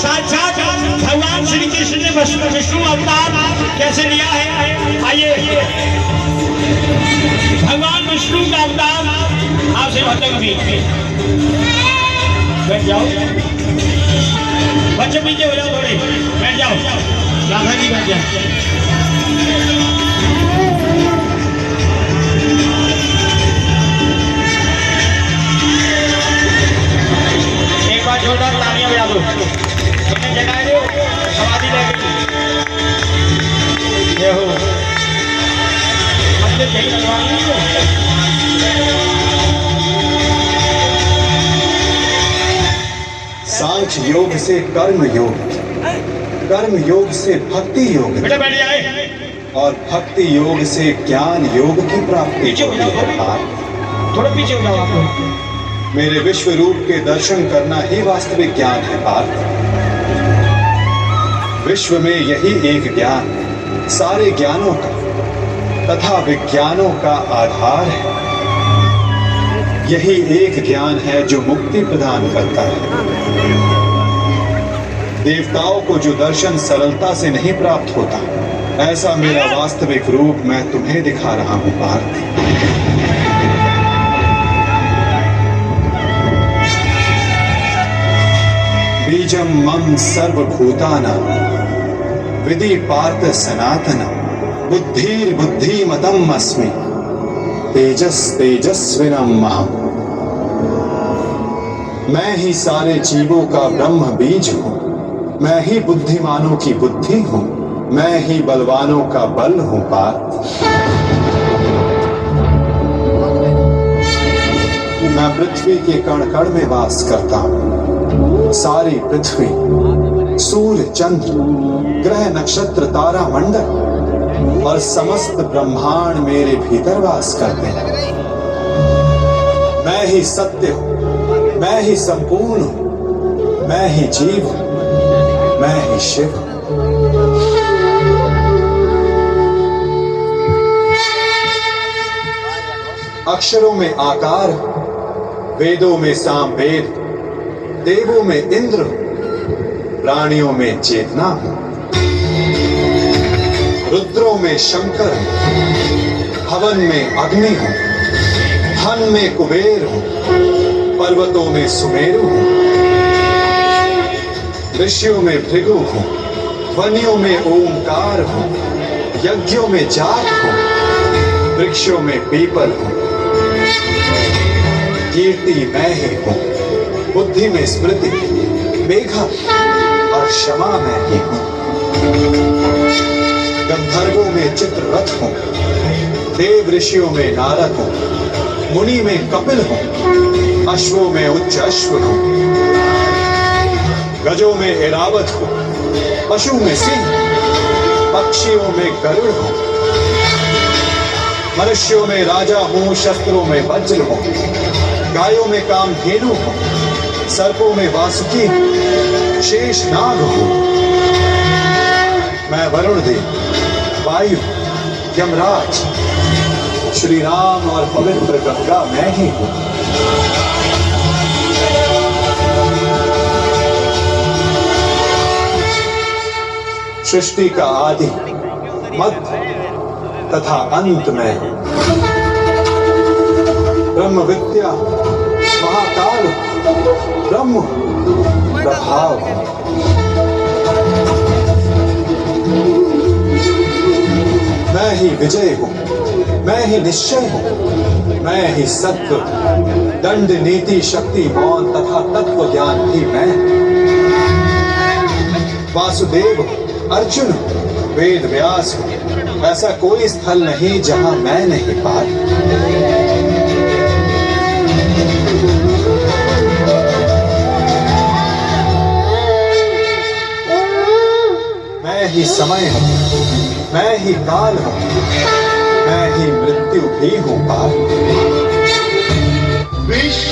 साक्षात भगवान श्री कृष्ण ने विष्णु अवतार कैसे लिया है। आइए भगवान विष्णु का अवतार आपसे भटक भी बैठ जाओ, बच्चे पीछे हो जाओ, थोड़े बैठ जाओ, राधा जी बैठ जाओ। एक बार जोरदार तालियां बजा दो, इन्हें जगाए दो, समाधि लेके ये हो अपने सही लगवाएंगे। सांख्य योग से कर्म योग, कर्म योग से भक्ति योग, बेटा बैठ जाए, और भक्ति योग से ज्ञान योग की प्राप्ति होती है। थोड़ा पीछे हो जाओ आप लोग। मेरे विश्व रूप के दर्शन करना ही वास्तविक ज्ञान है पार्थ। विश्व में यही एक ज्ञान सारे ज्ञानों का तथा विज्ञानों का आधार है। यही एक ज्ञान है जो मुक्ति प्रदान करता है। देवताओं को जो दर्शन सरलता से नहीं प्राप्त होता, ऐसा मेरा वास्तविक रूप मैं तुम्हें दिखा रहा हूं पार्थ। बीजम मम सर्वभूतानां विधि पार्थ सनातनम बुद्धिर्बुद्धिमतम् अस्मि तेजस तेजस्विनम् अहम्। मैं ही सारे जीवों का ब्रह्म बीज हूं, मैं ही बुद्धिमानों की बुद्धि हूं, मैं ही बलवानों का बल हूं पार्थ। मैं पृथ्वी के कण कण में वास करता हूं। सारी पृथ्वी, सूर्य, चंद्र, ग्रह, नक्षत्र, तारा मंडल और समस्त ब्रह्मांड मेरे भीतर वास करते हैं। मैं ही सत्य हूं, मैं ही संपूर्ण हूं, मैं ही जीव हूं, मैं ही शिव हूं। अक्षरों में आकार, वेदों में सामवेद, देवों में इंद्र हूं, प्राणियों में चेतना हूं, रुद्रों में शंकर हूं, हवन में अग्नि हूं, धन में कुबेर हूं, पर्वतों में सुमेरु हूं, ऋषियों में भृगु हूं, वनियों में ओंकार हूं, यज्ञों में जात हूं, वृक्षों में पीपल हूं। कीर्ति मैं ही हूं, बुद्धि में स्मृति, मेघा और क्षमा मैं ही हूं। गंधर्वों में चित्ररथ हूं, देव ऋषियों में नारद हूं, मुनि में कपिल हूं, अश्वों में उच्च अश्व हूं, गजों में ऐरावत हूं, पशु में सिंह, पक्षियों में गरुड़ हूं, मनुष्यों में राजा हूं, शस्त्रों में वज्र हूं, गायों में कामधेनु हूं, सर्पों में वासुकी, शेष नाग हूं। मैं वरुण देव, वायु, यमराज, श्री राम और पवित्र गंगा मैं ही हूं। सृष्टि का आदि, मध्य तथा अंत में हूं। ब्रह्म विद्या, महाकाल, ब्रह्म प्रभाव। मैं ही विजय हूं, मैं ही निश्चय हूं, मैं ही सत्व, दंड, नीति, शक्ति, मौन तथा तत्व ज्ञान भी मैं। वासुदेव, अर्जुन, वेद व्यास हूं, ऐसा कोई स्थल नहीं जहां मैं नहीं पार। मैं ही समय हूं, मैं ही काल हूं, मैं ही मृत्यु भी हूं पार।